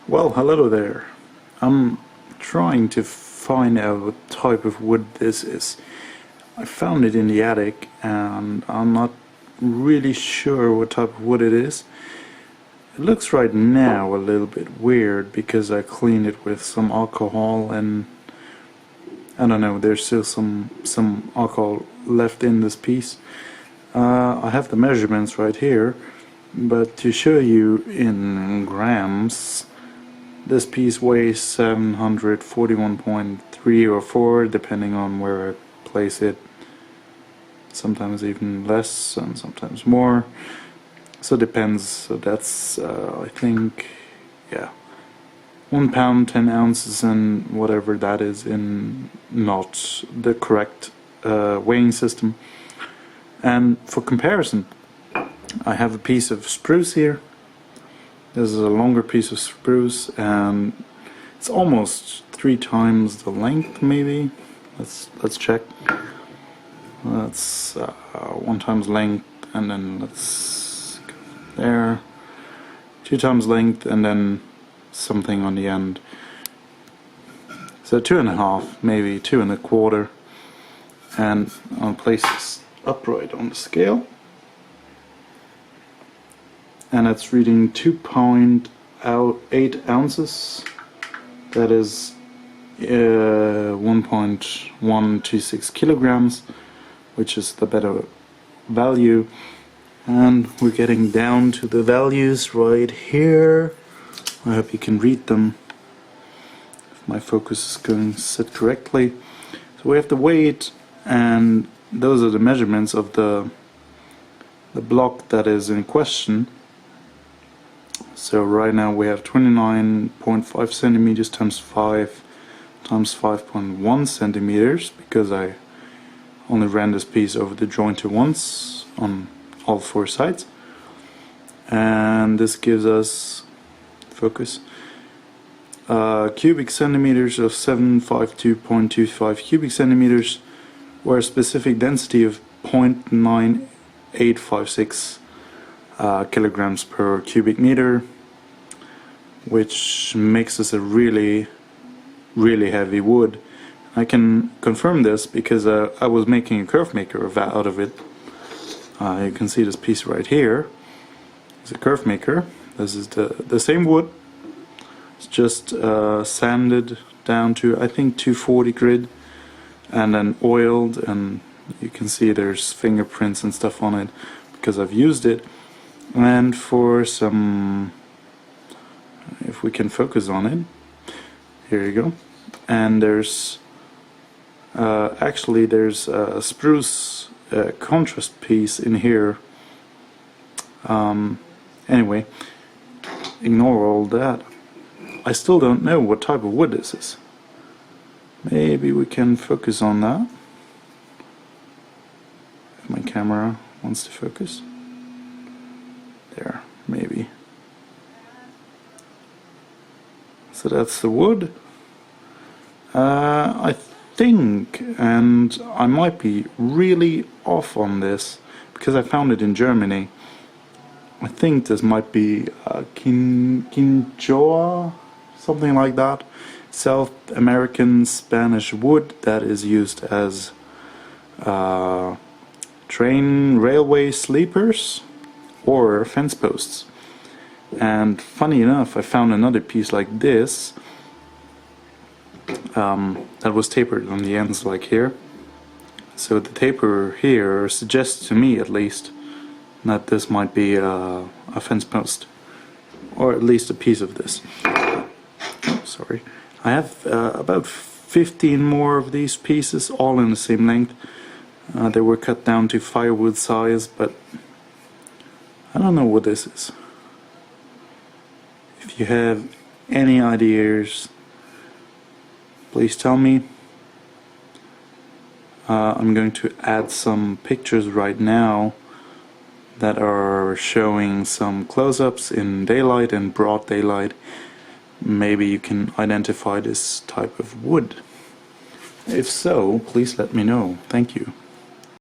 Well, hello there. I'm trying to find out what type of wood this is. I found it in the attic and I'm not really sure what type of wood it is. It looks right now a little bit weird because I cleaned it with some alcohol and I don't know, there's still some alcohol left in this piece. I have the measurements right here, but to show you in grams, this piece weighs 741.3 or 4 depending on where I place it. Sometimes even less and sometimes more. So it depends. So that's I think, yeah, 1 pound 10 ounces and whatever that is in not the correct weighing system. And for comparison, I have a piece of spruce here. This is a longer piece of spruce and it's almost 3 times the length, maybe. Let's check. That's 1 times length, and then let's go there. 2 times length, and then something on the end. So 2.5, maybe 2.25, and I'll place this upright on the scale. And it's reading 2.8 ounces. That is 1.126 kilograms, which is the better value. And we're getting down to the values right here. I hope you can read them if my focus is going to sit correctly. So we have the weight, and those are the measurements of the block that is in question. So right now we have 29.5 centimeters times 5 times 5.1 centimeters, because I only ran this piece over the jointer once on all 4 sides. And this gives us, focus, cubic centimeters of 752.25 cubic centimeters, or a specific density of 0.9856 kilograms per cubic meter, which makes this a really heavy wood. I can confirm this because I was making a curve maker out of it. You can see this piece right here. It's a curve maker. This is the same wood. It's just sanded down to, I think, 240 grit, and then oiled, and you can see there's fingerprints and stuff on it because I've used it. And for some, if we can focus on it, here you go. And there's actually there's a spruce contrast piece in here. Anyway, ignore all that. I still don't know what type of wood this is. Maybe we can focus on that if my camera wants to focus. There, maybe. So that's the wood. I think, and I might be really off on this because I found it in Germany. I think this might be quinchoa, something like that. South American Spanish wood that is used as train railway sleepers or fence posts. And funny enough, I found another piece like this that was tapered on the ends, like here. So the taper here suggests to me, at least, that this might be a fence post, or at least a piece of this. Oh, sorry. I have about 15 more of these pieces, all in the same length. They were cut down to firewood size, but I don't know what this is. If you have any ideas, please tell me. I'm going to add some pictures right now that are showing some close-ups in daylight and broad daylight. Maybe you can identify this type of wood. If so, please let me know. Thank you.